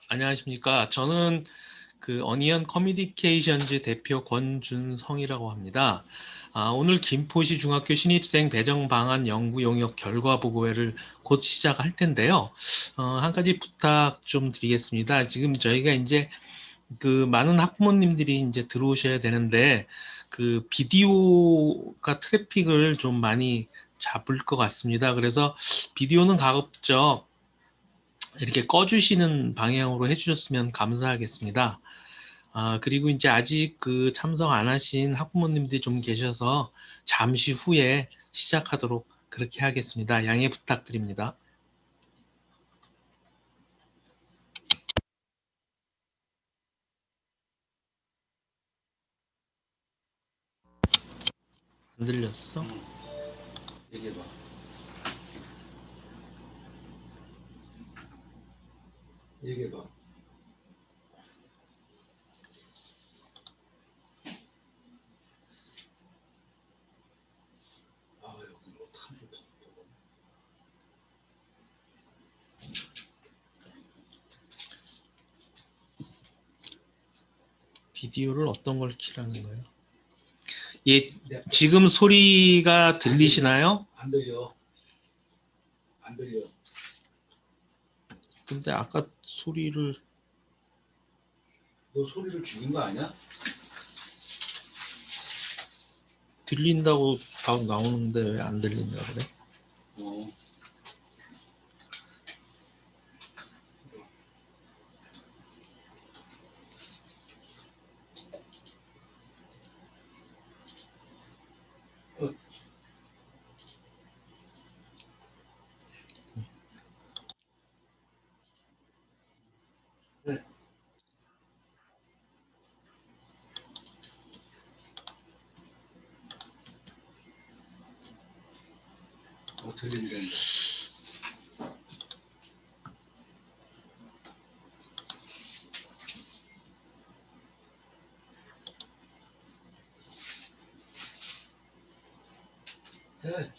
안녕하십니까. 저는 그 어니언 커뮤니케이션즈 대표 권준성이라고 합니다. 오늘 김포시 중학교 신입생 배정 방안 연구 용역 결과 보고회를 곧 시작할 텐데요. 한 가지 부탁 좀 드리겠습니다. 지금 저희가 이제 그 많은 학부모님들이 이제 들어오셔야 되는데 그 비디오가 트래픽을 좀 많이 잡을 것 같습니다. 그래서 비디오는 가급적 이렇게 꺼주시는 방향으로 해주셨으면 감사하겠습니다. 그리고 이제 아직 그 참석 안 하신 학부모님들이 좀 계셔서 잠시 후에 시작하도록 그렇게 하겠습니다. 양해 부탁드립니다. 안 들렸어? 얘기해봐. 얘기해봐. 여기 어떡하면 좋다. 비디오를 어떤 걸 키라는 거예요? 예, 지금 소리가 들리시나요? 안 들려. 안 들려. 근데 아까 소리를 너 소리를 죽인 거 아니야? 들린다고 다 나오는데 왜 안 들린다 그래? 어. 네. 들린다. 네.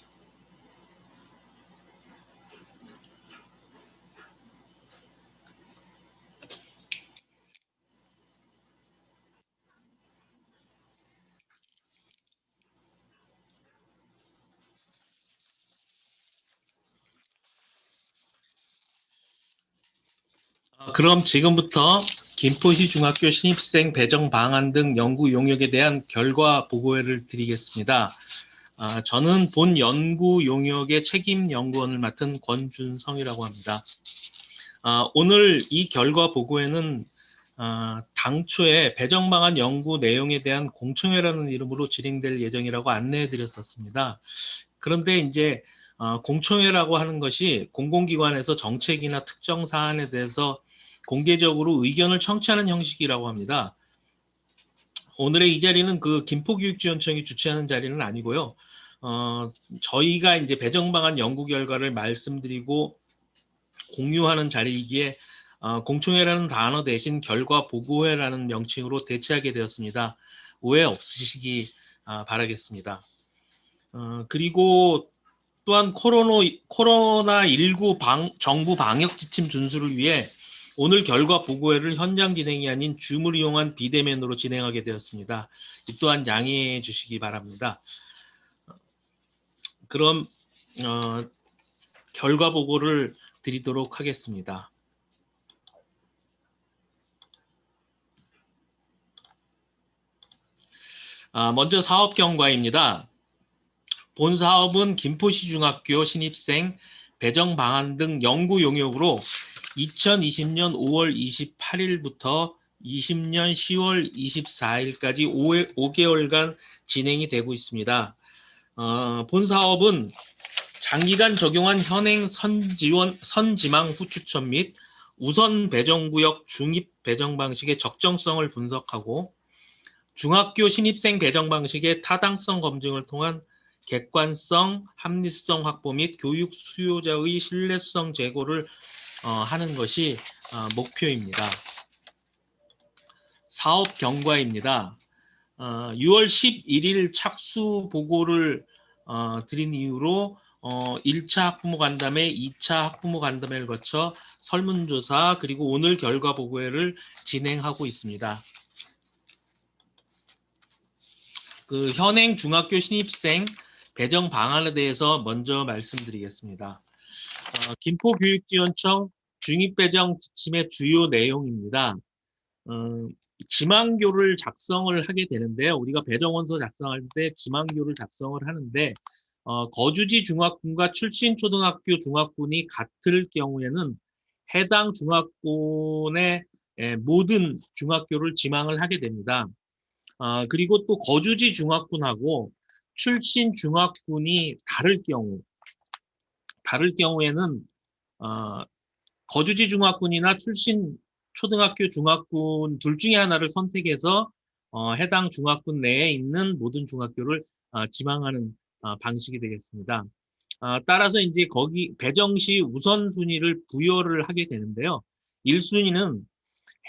그럼 지금부터 김포시 중학교 신입생 배정 방안 등 연구 용역에 대한 결과 보고회를 드리겠습니다. 저는 본 연구 용역의 책임 연구원을 맡은 권준성이라고 합니다. 오늘 이 결과 보고회는 당초에 배정 방안 연구 내용에 대한 공청회라는 이름으로 진행될 예정이라고 안내해 드렸었습니다. 그런데 이제 공청회라고 하는 것이 공공기관에서 정책이나 특정 사안에 대해서 공개적으로 의견을 청취하는 형식이라고 합니다. 오늘의 이 자리는 그 김포교육지원청이 주최하는 자리는 아니고요. 저희가 이제 배정 방안 연구 결과를 말씀드리고 공유하는 자리이기에 공청회라는 단어 대신 결과 보고회라는 명칭으로 대체하게 되었습니다. 오해 없으시기 바라겠습니다. 그리고 또한 코로나19 정부 방역 지침 준수를 위해 오늘 결과 보고회를 현장 진행이 아닌 줌을 이용한 비대면으로 진행하게 되었습니다. 이 또한 양해해 주시기 바랍니다. 그럼 결과 보고를 드리도록 하겠습니다. 먼저 사업 경과입니다. 본 사업은 김포시 중학교 신입생 배정 방안 등 연구 용역으로 2020년 5월 28일부터 20년 10월 24일까지 5개월간 진행이 되고 있습니다. 본 사업은 장기간 적용한 현행 선지망 후 추천 및 우선 배정구역 중입 배정 방식의 적정성을 분석하고 중학교 신입생 배정 방식의 타당성 검증을 통한 객관성, 합리성 확보 및 교육 수요자의 신뢰성 제고를 하는 것이 목표입니다. 사업 경과입니다. 6월 11일 착수 보고를 드린 이후로 1차 학부모 간담회, 2차 학부모 간담회를 거쳐 설문조사 그리고 오늘 결과 보고회를 진행하고 있습니다. 그 현행 중학교 신입생 배정 방안에 대해서 먼저 말씀드리겠습니다. 김포교육지원청 중입배정 지침의 주요 내용입니다. 지망교를 작성을 하게 되는데요. 우리가 배정원서 작성할 때 지망교를 작성을 하는데 거주지 중학군과 출신 초등학교 중학군이 같을 경우에는 해당 중학군의 모든 중학교를 지망을 하게 됩니다. 그리고 또 거주지 중학군하고 출신 중학군이 다를 경우에는 거주지 중학군이나 출신 초등학교 중학군 둘 중에 하나를 선택해서 해당 중학군 내에 있는 모든 중학교를 지망하는 방식이 되겠습니다. 따라서 이제 거기 배정 시 우선순위를 부여를 하게 되는데요. 1순위는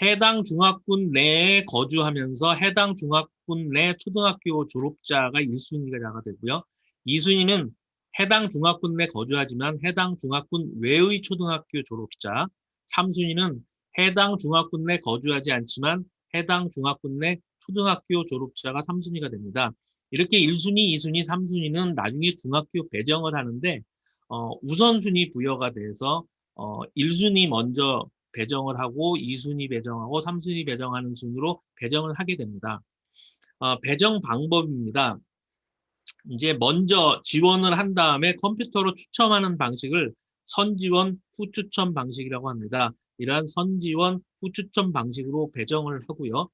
해당 중학군 내에 거주하면서 해당 중학군 내 초등학교 졸업자가 1순위가 되고요. 2순위는 해당 중학군 내 거주하지만 해당 중학군 외의 초등학교 졸업자, 3순위는 해당 중학군 내 거주하지 않지만 해당 중학군 내 초등학교 졸업자가 3순위가 됩니다. 이렇게 1순위, 2순위, 3순위는 나중에 중학교 배정을 하는데 우선순위 부여가 돼서 1순위 먼저 배정을 하고 2순위 배정하고 3순위 배정하는 순으로 배정을 하게 됩니다. 배정 방법입니다. 이제 먼저 지원을 한 다음에 컴퓨터로 추첨하는 방식을 선지원, 후추첨 방식이라고 합니다. 이러한 선지원, 후추첨 방식으로 배정을 하고요.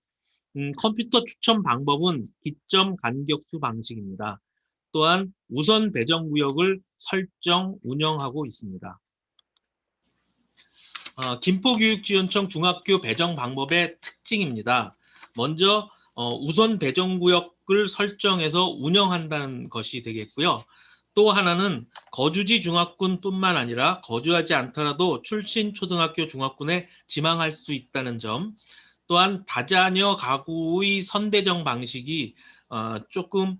컴퓨터 추첨 방법은 기점 간격수 방식입니다. 또한 우선 배정 구역을 설정, 운영하고 있습니다. 김포교육지원청 중학교 배정 방법의 특징입니다. 먼저 우선 배정 구역을 설정해서 운영한다는 것이 되겠고요. 또 하나는 거주지 중학군뿐만 아니라 거주하지 않더라도 출신 초등학교 중학군에 지망할 수 있다는 점, 또한 다자녀 가구의 선배정 방식이 조금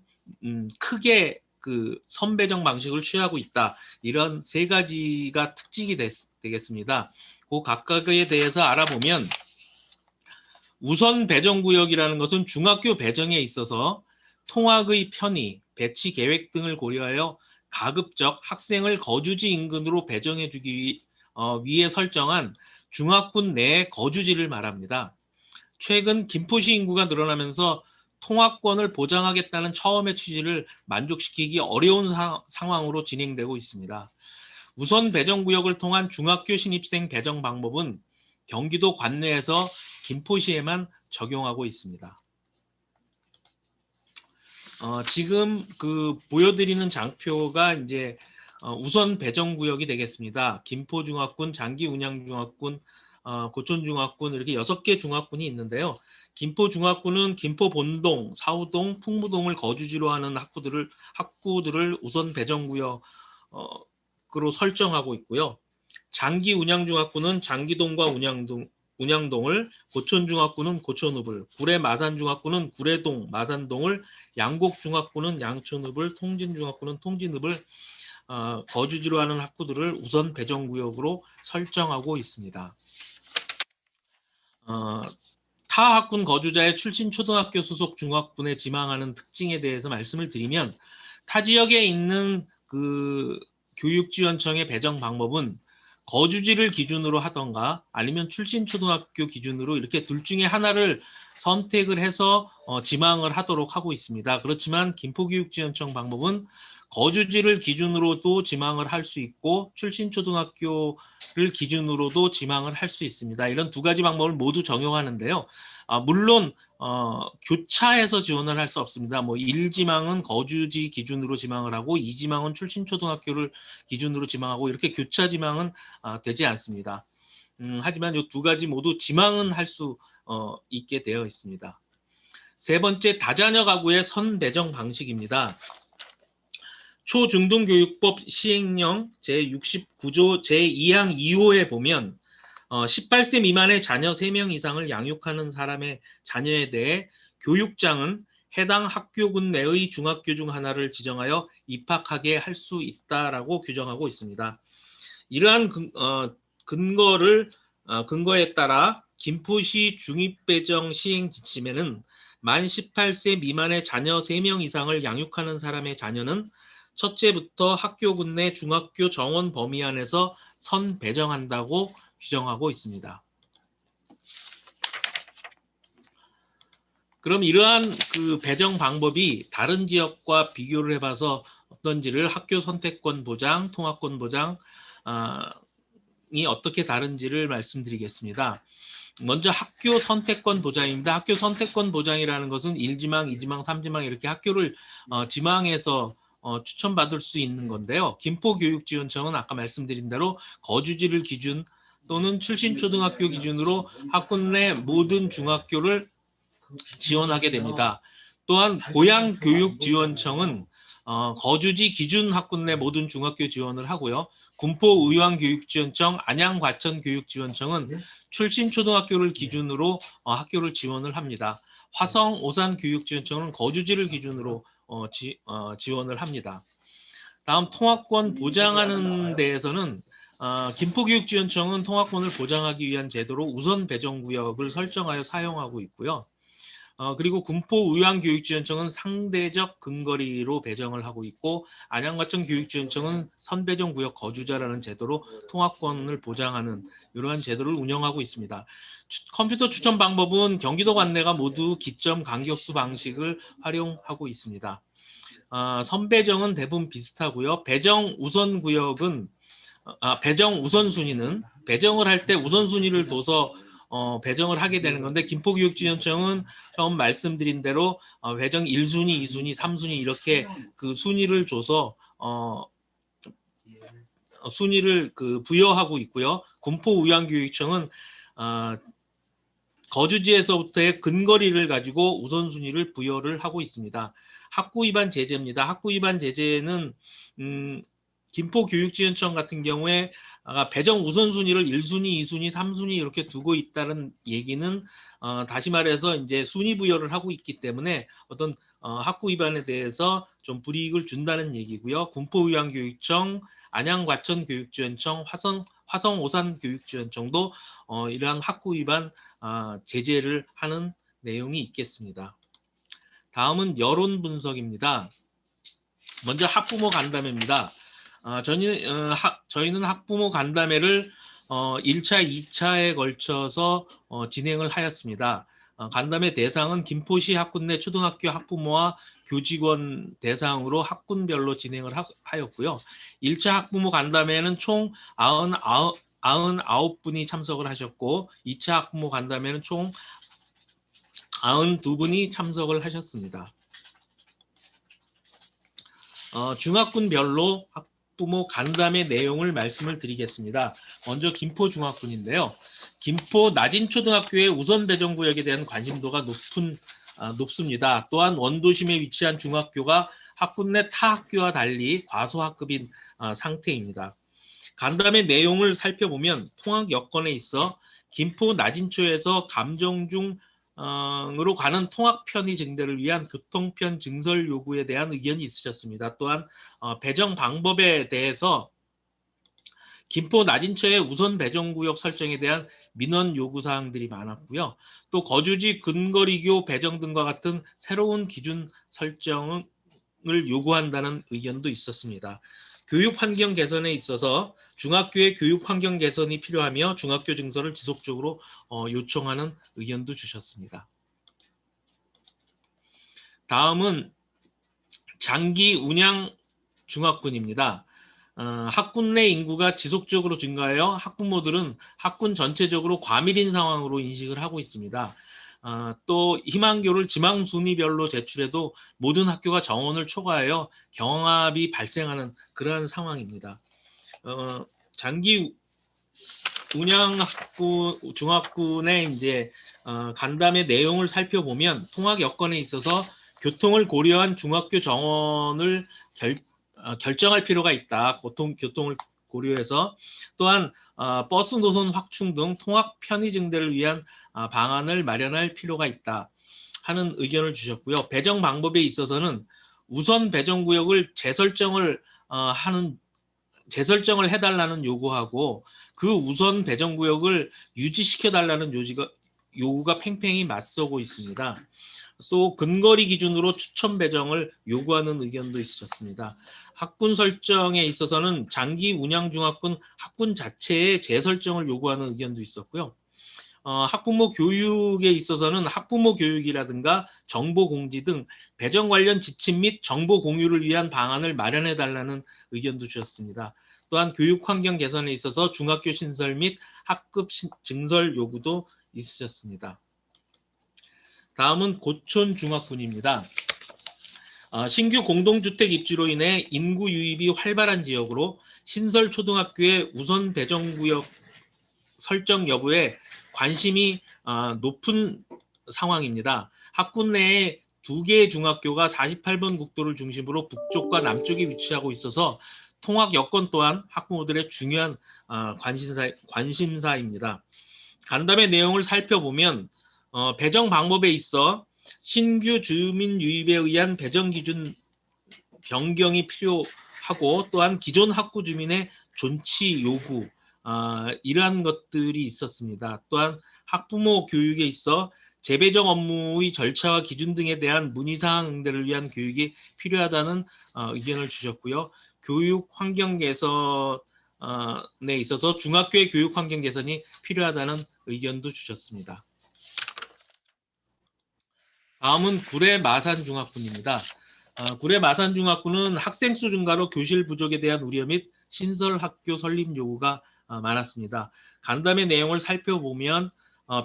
크게 그 선배정 방식을 취하고 있다. 이런 세 가지가 특징이 되겠습니다. 그 각각에 대해서 알아보면 우선 배정 구역이라는 것은 중학교 배정에 있어서 통학의 편의, 배치 계획 등을 고려하여 가급적 학생을 거주지 인근으로 배정해 주기 위해 설정한 중학군 내 거주지를 말합니다. 최근 김포시 인구가 늘어나면서 통학권을 보장하겠다는 처음의 취지를 만족시키기 어려운 상황으로 진행되고 있습니다. 우선 배정구역을 통한 중학교 신입생 배정 방법은 경기도 관내에서 김포시에만 적용하고 있습니다. 지금 그 보여드리는 장표가 이제 우선 배정구역이 되겠습니다. 김포중학군, 장기운양중학군, 고촌중학군 이렇게 6개 중학군이 있는데요. 김포중학군은 김포본동, 사우동, 풍무동을 거주지로 하는 학구들을 우선 배정구역으로 설정하고 있고요. 장기운양중학군은 장기동과 운양동을, 고촌중학군은 고촌읍을, 구례마산중학군은 구례동, 마산동을, 양곡중학군은 양촌읍을, 통진중학군은 통진읍을 거주지로 하는 학구들을 우선 배정구역으로 설정하고 있습니다. 타 학군 거주자의 출신 초등학교 소속 중학군에 지망하는 특징에 대해서 말씀을 드리면 타 지역에 있는 그 교육지원청의 배정 방법은 거주지를 기준으로 하던가 아니면 출신 초등학교 기준으로 이렇게 둘 중에 하나를 선택을 해서 지망을 하도록 하고 있습니다. 그렇지만 김포교육지원청 방법은 거주지를 기준으로도 지망을 할 수 있고 출신 초등학교를 기준으로도 지망을 할 수 있습니다. 이런 두 가지 방법을 모두 적용하는데요. 물론 교차해서 지원을 할 수 없습니다. 뭐 1지망은 거주지 기준으로 지망을 하고 2지망은 출신 초등학교를 기준으로 지망하고 이렇게 교차 지망은 되지 않습니다. 하지만 이 두 가지 모두 지망은 할 수 있게 되어 있습니다. 세 번째, 다자녀 가구의 선배정 방식입니다. 초중등교육법 시행령 제69조 제2항 2호에 보면 18세 미만의 자녀 3명 이상을 양육하는 사람의 자녀에 대해 교육장은 해당 학교군 내의 중학교 중 하나를 지정하여 입학하게 할 수 있다라고 규정하고 있습니다. 이러한 근거에 따라 김포시 중입배정 시행 지침에는 만 18세 미만의 자녀 3명 이상을 양육하는 사람의 자녀는 첫째부터 학교군 내 중학교 정원 범위 안에서 선 배정한다고 규정하고 있습니다. 그럼 이러한 그 배정 방법이 다른 지역과 비교를 해봐서 어떤지를 학교 선택권 보장, 통합권 보장이 어떻게 다른지를 말씀드리겠습니다. 먼저 학교 선택권 보장입니다. 학교 선택권 보장이라는 것은 1지망, 2지망, 3지망 이렇게 학교를 지망해서 추천받을 수 있는 건데요. 김포교육지원청은 아까 말씀드린 대로 거주지를 기준 또는 출신초등학교 기준으로 학군 내 모든 중학교를 지원하게 됩니다. 또한 고양교육지원청은 거주지 기준 학군 내 모든 중학교 지원을 하고요. 군포의왕교육지원청, 안양과천교육지원청은 출신 초등학교를 기준으로 학교를 지원을 합니다. 화성 오산교육지원청은 거주지를 기준으로 지원을 합니다. 다음 통합권 보장하는 데에서는 김포교육지원청은 통합권을 보장하기 위한 제도로 우선 배정구역을 설정하여 사용하고 있고요. 그리고 군포의왕교육지원청은 상대적 근거리로 배정을 하고 있고 안양과천교육지원청은 선배정구역 거주자라는 제도로 통합권을 보장하는 이러한 제도를 운영하고 있습니다. 컴퓨터 추천 방법은 경기도 관내가 모두 기점 간격수 방식을 활용하고 있습니다. 선배정은 대부분 비슷하고요. 배정 우선구역은 배정 우선순위는 배정을 할 때 우선순위를 둬서 배정을 하게 되는 건데 김포교육지원청은 처음 말씀드린 대로 배정 1순위, 2순위, 3순위 이렇게 그 순위를 줘서 순위를 부여하고 있고요. 군포의왕교육청은 거주지에서부터의 근거리를 가지고 우선순위를 부여를 하고 있습니다. 학구위반 제재입니다. 학구위반 제재는 김포교육지원청 같은 경우에 배정 우선순위를 1순위, 2순위, 3순위 이렇게 두고 있다는 얘기는 다시 말해서 이제 순위 부여를 하고 있기 때문에 어떤 학구 위반에 대해서 좀 불이익을 준다는 얘기고요. 군포의왕교육청, 안양과천교육지원청, 화성 오산교육지원청도 이러한 학구 위반 제재를 하는 내용이 있겠습니다. 다음은 여론 분석입니다. 먼저 학부모 간담회입니다. 저희는 학부모 간담회를 1차, 2차에 걸쳐서 진행을 하였습니다. 간담회 대상은 김포시 학군 내 초등학교 학부모와 교직원 대상으로 학군별로 진행을 하였고요. 1차 학부모 간담회는 총 99분이 참석을 하셨고 2차 학부모 간담회는 총 92분이 참석을 하셨습니다. 중학군별로 학부모 간담회 내용을 말씀을 드리겠습니다. 먼저 김포중학군인데요. 김포 나진초등학교의 우선 배정구역에 대한 관심도가 높습니다. 또한 원도심에 위치한 중학교가 학군 내 타 학교와 달리 과소학급인 상태입니다. 간담회 내용을 살펴보면 통학 여건에 있어 김포 나진초에서 감정중 으로 가는 통학 편의 증대를 위한 교통편 증설 요구에 대한 의견이 있으셨습니다. 또한 배정 방법에 대해서 김포 나진초의 우선 배정구역 설정에 대한 민원 요구사항들이 많았고요. 또 거주지 근거리교 배정 등과 같은 새로운 기준 설정을 요구한다는 의견도 있었습니다. 교육 환경 개선에 있어서 중학교의 교육 환경 개선이 필요하며 중학교 증설을 지속적으로 요청하는 의견도 주셨습니다. 다음은 장기 운양 중학군입니다. 학군 내 인구가 지속적으로 증가하여 학부모들은 학군 전체적으로 과밀인 상황으로 인식을 하고 있습니다. 또 희망교를 지망 순위별로 제출해도 모든 학교가 정원을 초과하여 경합이 발생하는 그러한 상황입니다. 장기 운양 중학군의 이제 간담회 내용을 살펴보면 통학 여건에 있어서 교통을 고려한 중학교 정원을 결정할 필요가 있다. 교통을 고려해서 또한 버스 노선 확충 등 통학 편의 증대를 위한 방안을 마련할 필요가 있다. 하는 의견을 주셨고요. 배정 방법에 있어서는 우선 배정 구역을 재설정을 해달라는 요구하고 그 우선 배정 구역을 유지시켜달라는 요구가 팽팽히 맞서고 있습니다. 또 근거리 기준으로 추천 배정을 요구하는 의견도 있으셨습니다. 학군 설정에 있어서는 장기 운영 중학군 학군 자체의 재설정을 요구하는 의견도 있었고요. 학부모 교육에 있어서는 학부모 교육이라든가 정보 공지 등 배정 관련 지침 및 정보 공유를 위한 방안을 마련해 달라는 의견도 주셨습니다. 또한 교육 환경 개선에 있어서 중학교 신설 및 학급 증설 요구도 있으셨습니다. 다음은 고촌 중학군입니다. 신규 공동주택 입주로 인해 인구 유입이 활발한 지역으로 신설 초등학교의 우선 배정구역 설정 여부에 관심이 높은 상황입니다. 학군 내에 2개의 중학교가 48번 국도를 중심으로 북쪽과 남쪽에 위치하고 있어서 통학 여건 또한 학부모들의 중요한 관심사입니다. 간담회 내용을 살펴보면 배정 방법에 있어 신규 주민 유입에 의한 배정 기준 변경이 필요하고 또한 기존 학구 주민의 존치 요구 이러한 것들이 있었습니다. 또한 학부모 교육에 있어 재배정 업무의 절차와 기준 등에 대한 문의사항 응대를 위한 교육이 필요하다는 의견을 주셨고요. 교육 환경 개선에 있어서 중학교의 교육 환경 개선이 필요하다는 의견도 주셨습니다. 다음은 구례 마산중학군입니다. 구례 마산중학군은 학생 수 증가로 교실 부족에 대한 우려 및 신설 학교 설립 요구가 많았습니다. 간담회 내용을 살펴보면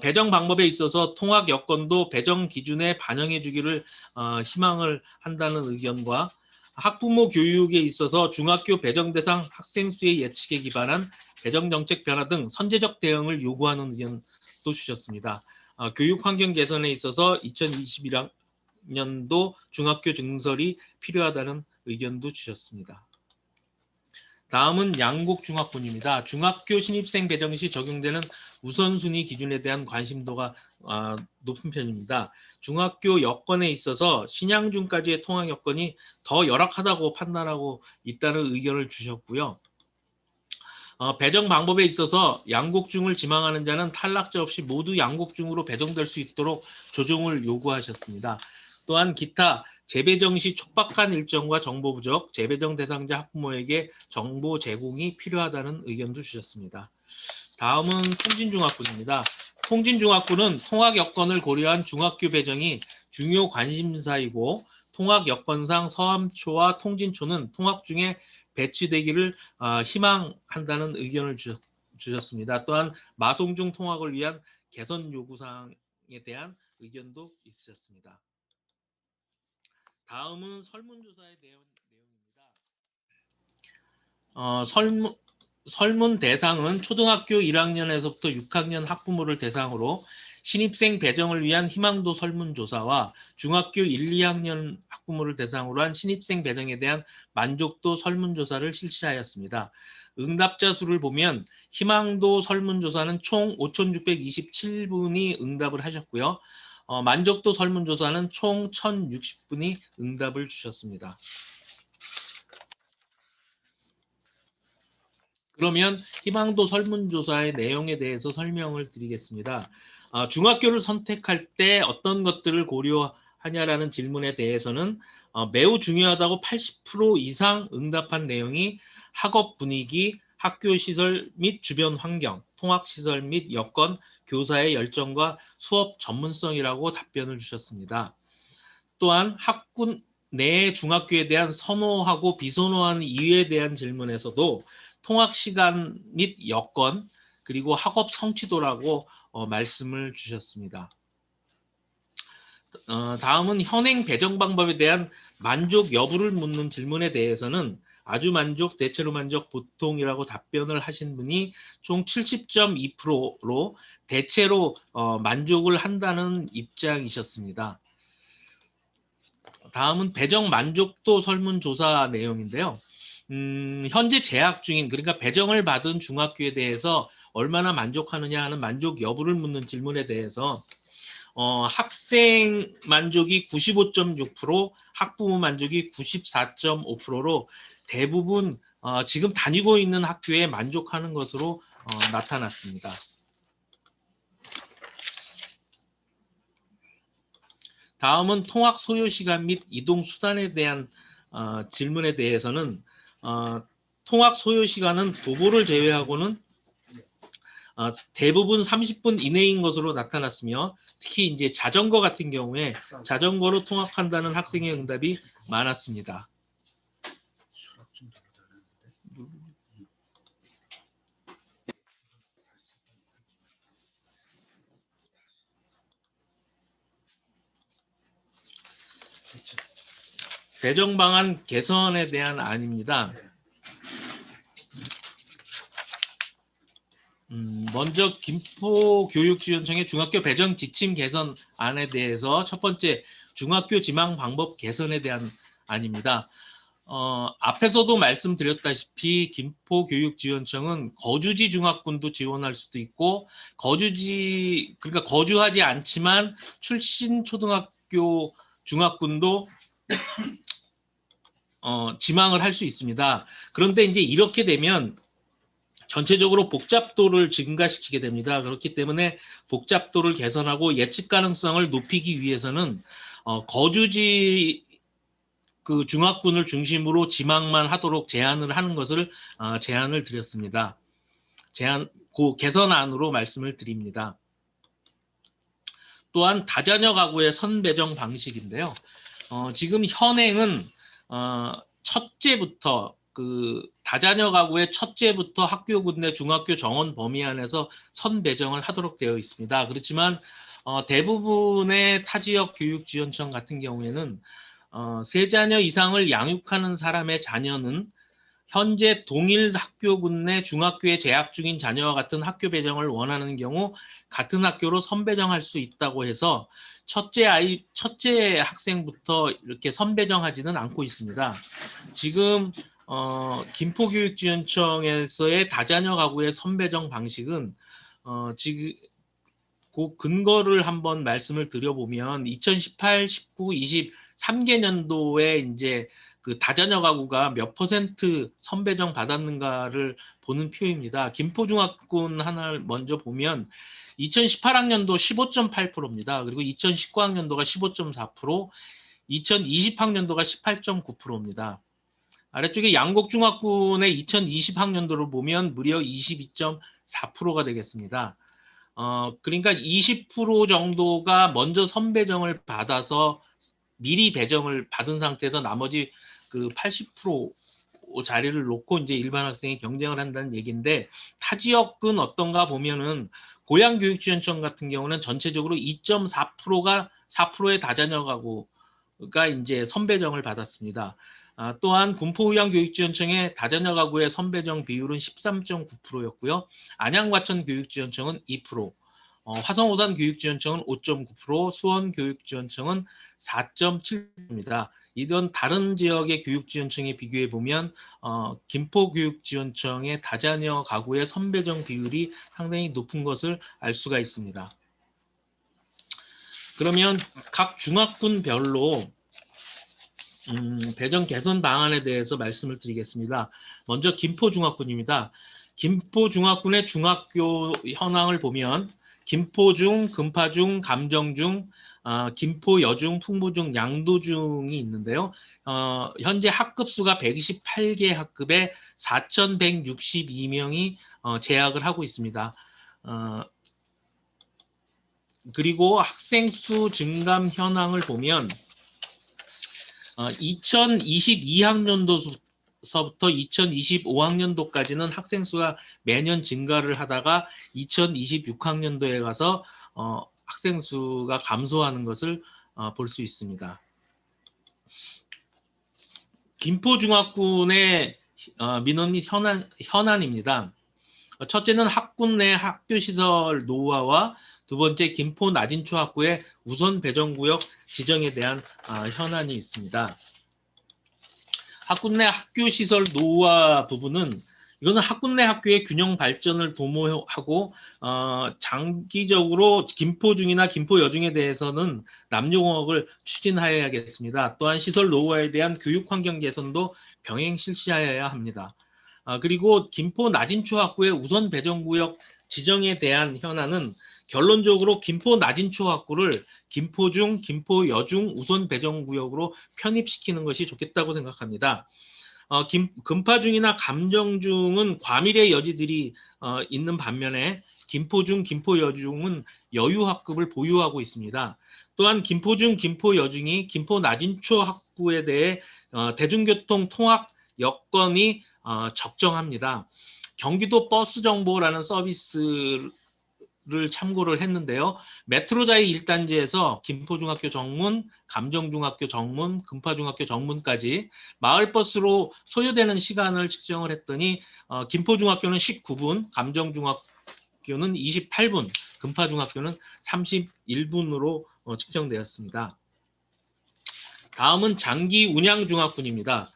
배정 방법에 있어서 통학 여건도 배정 기준에 반영해 주기를 희망을 한다는 의견과 학부모 교육에 있어서 중학교 배정 대상 학생 수의 예측에 기반한 배정 정책 변화 등 선제적 대응을 요구하는 의견도 주셨습니다. 교육 환경 개선에 있어서 2021년도 중학교 증설이 필요하다는 의견도 주셨습니다. 다음은 양곡중학군입니다. 중학교 신입생 배정 시 적용되는 우선순위 기준에 대한 관심도가 높은 편입니다. 중학교 여건에 있어서 신양중까지의 통학 여건이 더 열악하다고 판단하고 있다는 의견을 주셨고요. 배정 방법에 있어서 양곡중을 지망하는 자는 탈락자 없이 모두 양곡중으로 배정될 수 있도록 조정을 요구하셨습니다. 또한 기타 재배정 시 촉박한 일정과 정보 부족, 재배정 대상자 학부모에게 정보 제공이 필요하다는 의견도 주셨습니다. 다음은 통진중학군입니다. 통진중학군은 통학 여건을 고려한 중학교 배정이 중요 관심사이고 통학 여건상 서암초와 통진초는 통학 중에 배치되기를 희망한다는 의견을 주셨습니다. 또한 마송중 통학을 위한 개선 요구사항에 대한 의견도 있으셨습니다. 다음은 설문조사의 내용입니다. 설문 대상은 초등학교 1학년에서부터 6학년 학부모를 대상으로 신입생 배정을 위한 희망도 설문조사와 중학교 1, 2학년 학부모를 대상으로 한 신입생 배정에 대한 만족도 설문조사를 실시하였습니다. 응답자 수를 보면 희망도 설문조사는 총 5,627분이 응답을 하셨고요. 만족도 설문조사는 총 1,060분이 응답을 주셨습니다. 그러면 희망도 설문조사의 내용에 대해서 설명을 드리겠습니다. 중학교를 선택할 때 어떤 것들을 고려하냐라는 질문에 대해서는 매우 중요하다고 80% 이상 응답한 내용이 학업 분위기, 학교 시설 및 주변 환경, 통학 시설 및 여건, 교사의 열정과 수업 전문성이라고 답변을 주셨습니다. 또한 학군 내 중학교에 대한 선호하고 비선호하는 이유에 대한 질문에서도 통학 시간 및 여건 그리고 학업 성취도라고 말씀을 주셨습니다. 다음은 현행 배정 방법에 대한 만족 여부를 묻는 질문에 대해서는 아주 만족, 대체로 만족, 보통이라고 답변을 하신 분이 총 70.2%로 대체로 만족을 한다는 입장이셨습니다. 다음은 배정 만족도 설문조사 내용인데요. 현재 재학 중인 그러니까 배정을 받은 중학교에 대해서 얼마나 만족하느냐 하는 만족 여부를 묻는 질문에 대해서 학생 만족이 95.6%, 학부모 만족이 94.5%로 대부분 지금 다니고 있는 학교에 만족하는 것으로 나타났습니다. 다음은 통학 소요 시간 및 이동 수단에 대한 질문에 대해서는 통학 소요 시간은 도보를 제외하고는 대부분 30분 이내인 것으로 나타났으며 특히 이제 자전거 같은 경우에 자전거로 통학한다는 학생의 응답이 많았습니다. 배정 방안 개선에 대한 안입니다. 먼저 김포교육지원청의 중학교 배정 지침 개선안에 대해서 첫 번째 중학교 지망 방법 개선에 대한 안입니다. 앞에서도 말씀드렸다시피 김포교육지원청은 거주지 중학군도 지원할 수도 있고 그러니까 거주하지 않지만 출신 초등학교 중학군도 지망을 할 수 있습니다. 그런데 이제 이렇게 되면 전체적으로 복잡도를 증가시키게 됩니다. 그렇기 때문에 복잡도를 개선하고 예측 가능성을 높이기 위해서는 거주지 그 중학군을 중심으로 지망만 하도록 제한을 하는 것을 제안을 드렸습니다. 개선안으로 말씀을 드립니다. 또한 다자녀 가구의 선배정 방식인데요. 지금 현행은 첫째부터 다자녀 가구의 첫째부터 학교군 내 중학교 정원 범위 안에서 선배정을 하도록 되어 있습니다. 그렇지만 대부분의 타지역 교육지원청 같은 경우에는 세 자녀 이상을 양육하는 사람의 자녀는 현재 동일 학교군 내 중학교에 재학 중인 자녀와 같은 학교 배정을 원하는 경우 같은 학교로 선배정할 수 있다고 해서 첫째 학생부터 이렇게 선배정하지는 않고 있습니다. 지금 김포교육지원청에서의 다자녀 가구의 선배정 방식은 지금 그 근거를 한번 말씀을 드려보면 2018, 19, 20 3개년도에 이제 그 다자녀 가구가 몇 % 선배정 받았는가를 보는 표입니다. 김포중학군 하나를 먼저 보면 2018학년도 15.8%입니다. 그리고 2019학년도가 15.4%, 2020학년도가 18.9%입니다. 아래쪽에 양곡중학군의 2020학년도를 보면 무려 22.4%가 되겠습니다. 그러니까 20% 정도가 먼저 선배정을 받아서 미리 배정을 받은 상태에서 나머지 그 80% 자리를 놓고 이제 일반 학생이 경쟁을 한다는 얘기인데 타지역은 어떤가 보면은 고양교육지원청 같은 경우는 전체적으로 2.4%가 4%의 다자녀 가구가 이제 선배정을 받았습니다. 또한 군포의향교육지원청의 다자녀 가구의 선배정 비율은 13.9%였고요. 안양과천교육지원청은 2%, 화성오산 교육지원청은 5.9%, 수원교육지원청은 4.7%입니다. 이런 다른 지역의 교육지원청에 비교해 보면 김포교육지원청의 다자녀 가구의 선배정 비율이 상당히 높은 것을 알 수가 있습니다. 그러면 각 중학군별로 배정 개선 방안에 대해서 말씀을 드리겠습니다. 먼저 김포중학군입니다. 김포중학군의 중학교 현황을 보면 김포중, 금파중, 감정중, 김포여중, 풍무중, 양도중이 있는데요. 현재 학급수가 128개 학급에 4,162명이 재학을 하고 있습니다. 그리고 학생 수 증감 현황을 보면 2022학년도서부터 2025학년도까지는 학생 수가 매년 증가를 하다가 2026학년도에 가서 학생 수가 감소하는 것을 볼 수 있습니다. 김포중학군의 민원 및 현안입니다. 첫째는 학군 내 학교시설 노후화와 두 번째 김포 나진초 학구의 우선 배정구역 지정에 대한 현안이 있습니다. 학군 내 학교시설 노후화 부분은 이거는 학군 내 학교의 균형 발전을 도모하고 장기적으로 김포중이나 김포여중에 대해서는 남녀공학을 추진하여야겠습니다. 또한 시설 노후화에 대한 교육 환경 개선도 병행 실시하여야 합니다. 그리고 김포 나진초 학구의 우선 배정구역 지정에 대한 현안은 결론적으로 김포 나진초 학구를 김포중, 김포여중 우선 배정구역으로 편입시키는 것이 좋겠다고 생각합니다. 금파중이나 감정중은 과밀의 여지들이 있는 반면에 김포중, 김포여중은 여유학급을 보유하고 있습니다. 또한 김포중, 김포여중이 김포 나진초 학구에 대해 대중교통 통학 여건이 적정합니다. 경기도 버스정보라는 서비스를 참고를 했는데요. 메트로자이 1단지에서 김포중학교 정문, 감정중학교 정문, 금파중학교 정문까지 마을버스로 소요되는 시간을 측정을 했더니 김포중학교는 19분, 감정중학교는 28분, 금파중학교는 31분으로 측정되었습니다. 다음은 장기운양중학군입니다.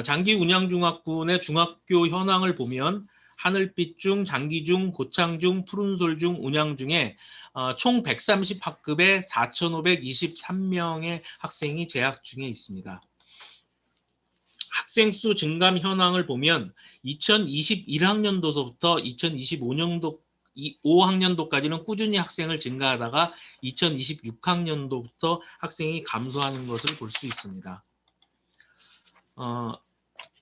장기운양중학군의 중학교 현황을 보면 하늘빛중, 장기중, 고창중, 푸른솔중, 운양중에 총 130학급에 4,523명의 학생이 재학 중에 있습니다. 학생 수 증감 현황을 보면 2021학년도서부터 2025학년도까지는 꾸준히 학생을 증가하다가 2026학년도부터 학생이 감소하는 것을 볼 수 있습니다.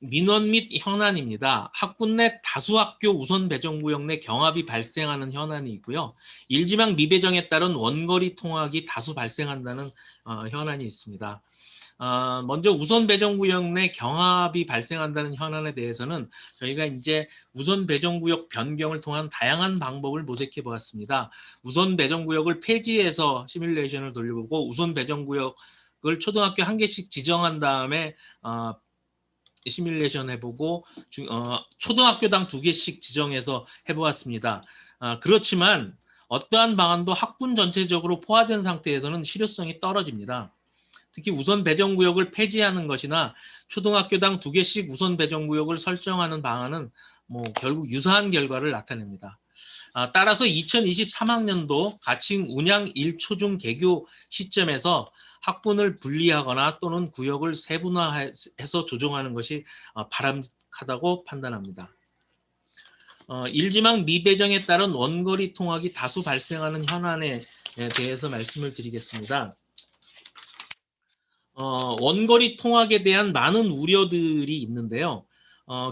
민원 및 현안입니다. 학군 내 다수학교 우선 배정구역 내 경합이 발생하는 현안이 있고요. 일지망 미배정에 따른 원거리 통학이 다수 발생한다는 현안이 있습니다. 먼저 우선 배정구역 내 경합이 발생한다는 현안에 대해서는 저희가 이제 우선 배정구역 변경을 통한 다양한 방법을 모색해 보았습니다. 우선 배정구역을 폐지해서 시뮬레이션을 돌려보고 우선 배정구역을 초등학교 한 개씩 지정한 다음에 시뮬레이션 해보고 초등학교당 2개씩 지정해서 해보았습니다. 그렇지만 어떠한 방안도 학군 전체적으로 포화된 상태에서는 실효성이 떨어집니다. 특히 우선 배정구역을 폐지하는 것이나 초등학교당 2개씩 우선 배정구역을 설정하는 방안은 결국 유사한 결과를 나타냅니다. 따라서 2023학년도 가칭 운양 1초중 개교 시점에서 학군을 분리하거나 또는 구역을 세분화해서 조정하는 것이 바람직하다고 판단합니다. 일지망 미배정에 따른 원거리 통학이 다수 발생하는 현안에 대해서 말씀을 드리겠습니다. 원거리 통학에 대한 많은 우려들이 있는데요.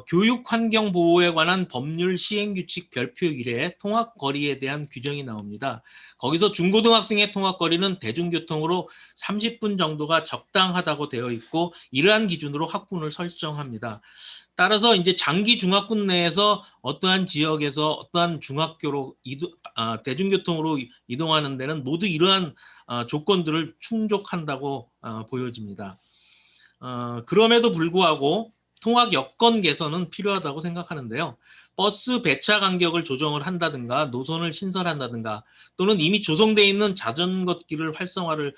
교육환경보호에 관한 법률 시행규칙 별표 1에 통학거리에 대한 규정이 나옵니다. 거기서 중고등학생의 통학거리는 대중교통으로 30분 정도가 적당하다고 되어 있고 이러한 기준으로 학군을 설정합니다. 따라서 이제 장기 중학군 내에서 어떠한 지역에서 어떠한 중학교로 대중교통으로 이동하는 데는 모두 이러한 조건들을 충족한다고 보여집니다. 그럼에도 불구하고 통학 여건 개선은 필요하다고 생각하는데요. 버스 배차 간격을 조정을 한다든가 노선을 신설한다든가 또는 이미 조성되어 있는 자전거길을 활성화를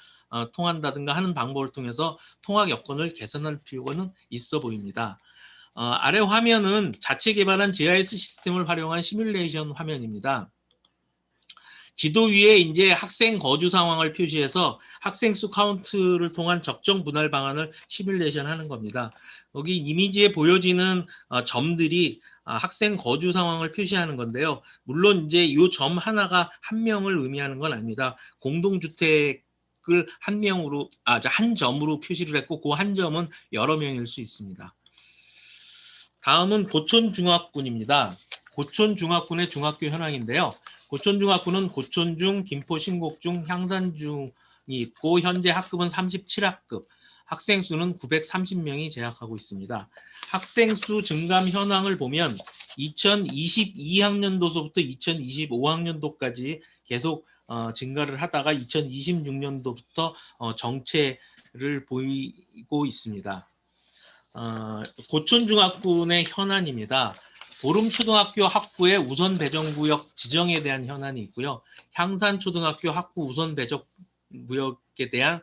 통한다든가 하는 방법을 통해서 통학 여건을 개선할 필요는 있어 보입니다. 아래 화면은 자체 개발한 GIS 시스템을 활용한 시뮬레이션 화면입니다. 지도 위에 이제 학생 거주 상황을 표시해서 학생 수 카운트를 통한 적정 분할 방안을 시뮬레이션 하는 겁니다. 여기 이미지에 보여지는 점들이 학생 거주 상황을 표시하는 건데요. 물론 이제 이 점 하나가 한 명을 의미하는 건 아닙니다. 공동주택을 한 점으로 표시를 했고 그 한 점은 여러 명일 수 있습니다. 다음은 고촌중학군입니다. 고촌중학군의 중학교 현황인데요. 고촌중학군은 고촌중, 김포신곡중, 향산중이 있고 현재 학급은 37학급, 학생 수는 930명이 재학하고 있습니다. 학생 수 증감 현황을 보면 2022학년도서부터 2025학년도까지 계속 증가를 하다가 2026년도부터 정체를 보이고 있습니다. 고촌중학군의 현안입니다. 보름초등학교 학구의 우선 배정구역 지정에 대한 현안이 있고요. 향산초등학교 학구 우선 배정구역에 대한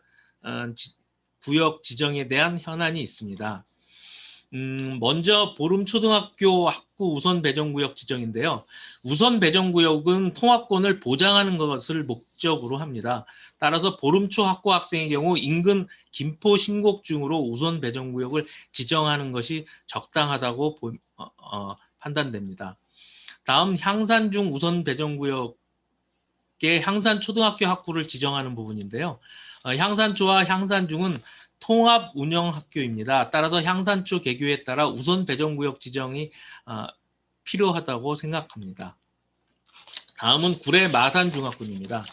구역 지정에 대한 현안이 있습니다. 먼저 보름초등학교 학구 우선 배정구역 지정인데요. 우선 배정구역은 통합권을 보장하는 것을 목적으로 합니다. 따라서 보름초 학구 학생의 경우 인근 김포 신곡중으로 우선 배정구역을 지정하는 것이 적당하다고 판단됩니다. 다음 향산중 우선 배정구역의 향산초등학교 학구를 지정하는 부분인데요. 향산초와 향산중은 통합 운영 학교입니다. 따라서 향산초 개교에 따라 우선 배정구역 지정이 필요하다고 생각합니다. 다음은 구례 마산중학군입니다.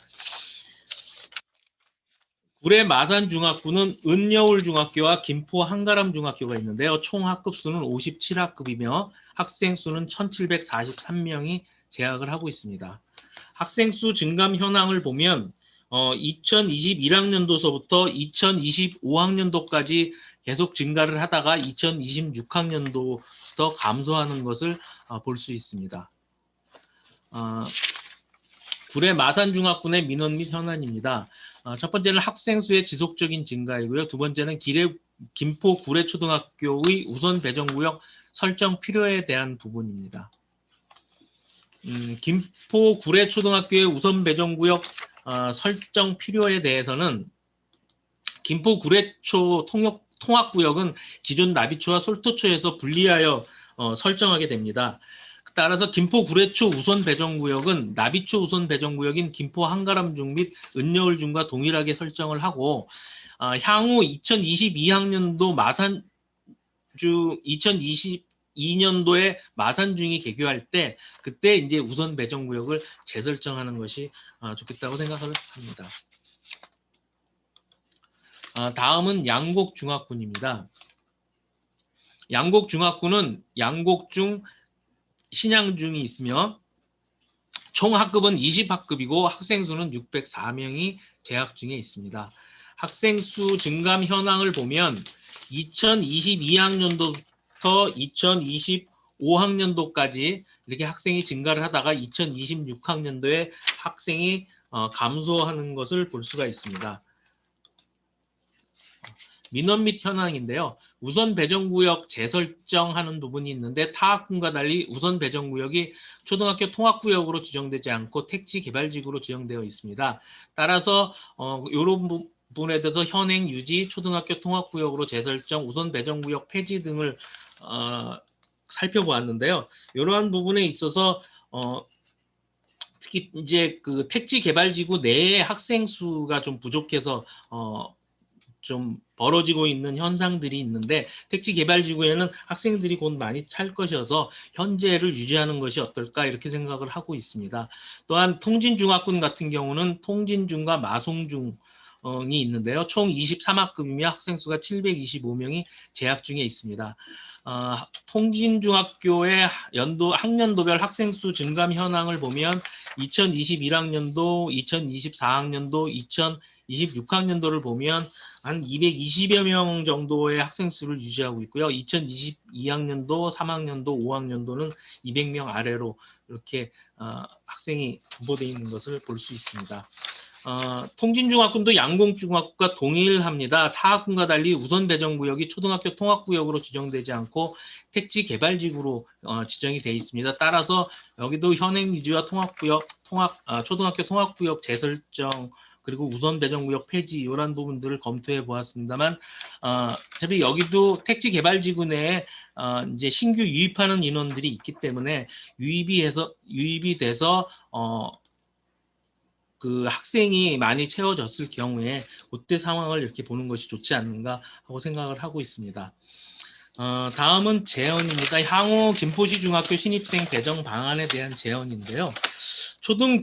구례 마산중학군은 은여울중학교와 김포 한가람중학교가 있는데요. 총 학급수는 57학급이며 학생 수는 1743명이 재학을 하고 있습니다. 학생 수 증감 현황을 보면 2021학년도서부터 2025학년도까지 계속 증가를 하다가 2026학년도부터 감소하는 것을 볼 수 있습니다. 구례 마산중학군의 민원 및 현안입니다. 첫 번째는 학생 수의 지속적인 증가이고요. 두 번째는 김포 구례초등학교의 우선 배정구역 설정 필요에 대한 부분입니다. 김포 구례초등학교의 우선 배정구역 설정 필요에 대해서는 김포 구례초 통합구역은 기존 나비초와 솔토초에서 분리하여 설정하게 됩니다. 따라서 김포 구례초 우선 배정구역은 나비초 우선 배정구역인 김포 한가람중 및 은여울중과 동일하게 설정을 하고 향후 2022학년도 마산중 2022년도에 마산중이 개교할 때 그때 이제 우선 배정구역을 재설정하는 것이 좋겠다고 생각을 합니다. 다음은 양곡중학군입니다. 양곡중학군은 양곡중, 신양중이 있으며 총 학급은 20학급이고 학생 수는 604명이 재학 중에 있습니다. 학생 수 증감 현황을 보면 2022학년도부터 2025학년도까지 이렇게 학생이 증가를 하다가 2026학년도에 학생이 감소하는 것을 볼 수가 있습니다. 민원 및 현황인데요. 우선 배정구역 재설정하는 부분이 있는데 타학군과 달리 우선 배정구역이 초등학교 통합구역으로 지정되지 않고 택지 개발지구로 지정되어 있습니다. 따라서 이런 부분에 대해서 현행 유지, 초등학교 통합구역으로 재설정, 우선 배정구역 폐지 등을 살펴보았는데요. 이러한 부분에 있어서 특히 이제 그 택지 개발지구 내의 학생 수가 좀 부족해서 좀 벌어지고 있는 현상들이 있는데 택지 개발지구에는 학생들이 곧 많이 찰 것이어서 현재를 유지하는 것이 어떨까 이렇게 생각을 하고 있습니다. 또한 통진중학군 같은 경우는 통진중과 마송중이 있는데요. 총 23학급이며 학생 수가 725명이 재학 중에 있습니다. 통진중학교의 학년도별 학생 수 증감 현황을 보면 2021학년도, 2024학년도, 2026학년도를 보면 한 220여 명 정도의 학생 수를 유지하고 있고요. 2022학년도, 3학년도, 5학년도는 200명 아래로 이렇게 학생이 분포되어 있는 것을 볼 수 있습니다. 통진중학군도 양곡중학군과 동일합니다. 타학군과 달리 우선 배정구역이 초등학교 통합구역으로 지정되지 않고 택지 개발지구로 지정이 되어 있습니다. 따라서 여기도 현행 유지와 초등학교 통합구역 재설정 그리고 우선 배정구역 폐지 이런 부분들을 검토해 보았습니다만 어차피 여기도 택지 개발지구 내에 이제 신규 유입하는 인원들이 있기 때문에 유입이 돼서 그 학생이 많이 채워졌을 경우에 그때 상황을 이렇게 보는 것이 좋지 않는가 하고 생각을 하고 있습니다. 다음은 제언입니다. 향후 김포시 중학교 신입생 배정 방안에 대한 제언인데요. 초중등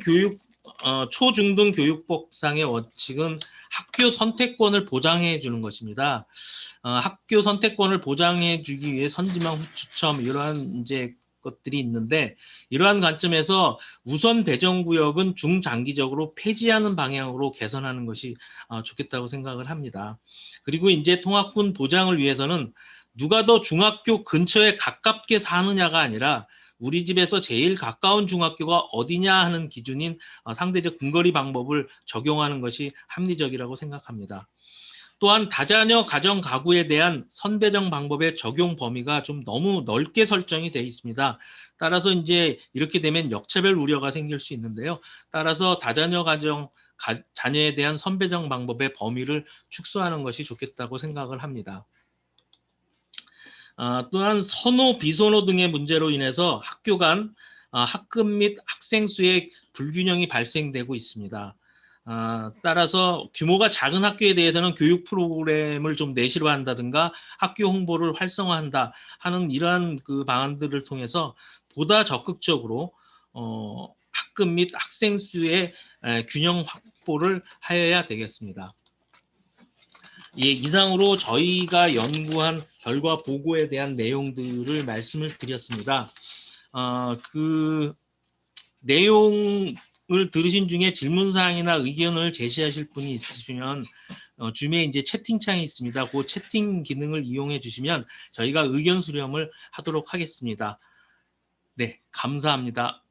교육법상의 원칙은 학교 선택권을 보장해 주는 것입니다. 학교 선택권을 보장해 주기 위해 선지명 추첨 이러한 이제 것들이 있는데 이러한 관점에서 우선 배정구역은 중장기적으로 폐지하는 방향으로 개선하는 것이 좋겠다고 생각을 합니다. 그리고 이제 통합군 보장을 위해서는 누가 더 중학교 근처에 가깝게 사느냐가 아니라 우리 집에서 제일 가까운 중학교가 어디냐 하는 기준인 상대적 근거리 방법을 적용하는 것이 합리적이라고 생각합니다. 또한 다자녀 가정 가구에 대한 선배정 방법의 적용 범위가 좀 너무 넓게 설정이 되어 있습니다. 따라서 이제 이렇게 되면 역차별 우려가 생길 수 있는데요. 따라서 다자녀 가정 자녀에 대한 선배정 방법의 범위를 축소하는 것이 좋겠다고 생각을 합니다. 또한 선호, 비선호 등의 문제로 인해서 학교 간 학급 및 학생 수의 불균형이 발생되고 있습니다. 따라서 규모가 작은 학교에 대해서는 교육 프로그램을 좀 내실화한다든가 학교 홍보를 활성화한다 하는 이러한 그 방안들을 통해서 보다 적극적으로 학급 및 학생 수의 균형 확보를 하여야 되겠습니다. 예, 이상으로 저희가 연구한 결과 보고에 대한 내용들을 말씀을 드렸습니다. 그 내용을 들으신 중에 질문사항이나 의견을 제시하실 분이 있으시면 줌에 이제 채팅창이 있습니다. 그 채팅 기능을 이용해 주시면 저희가 의견 수렴을 하도록 하겠습니다. 네, 감사합니다.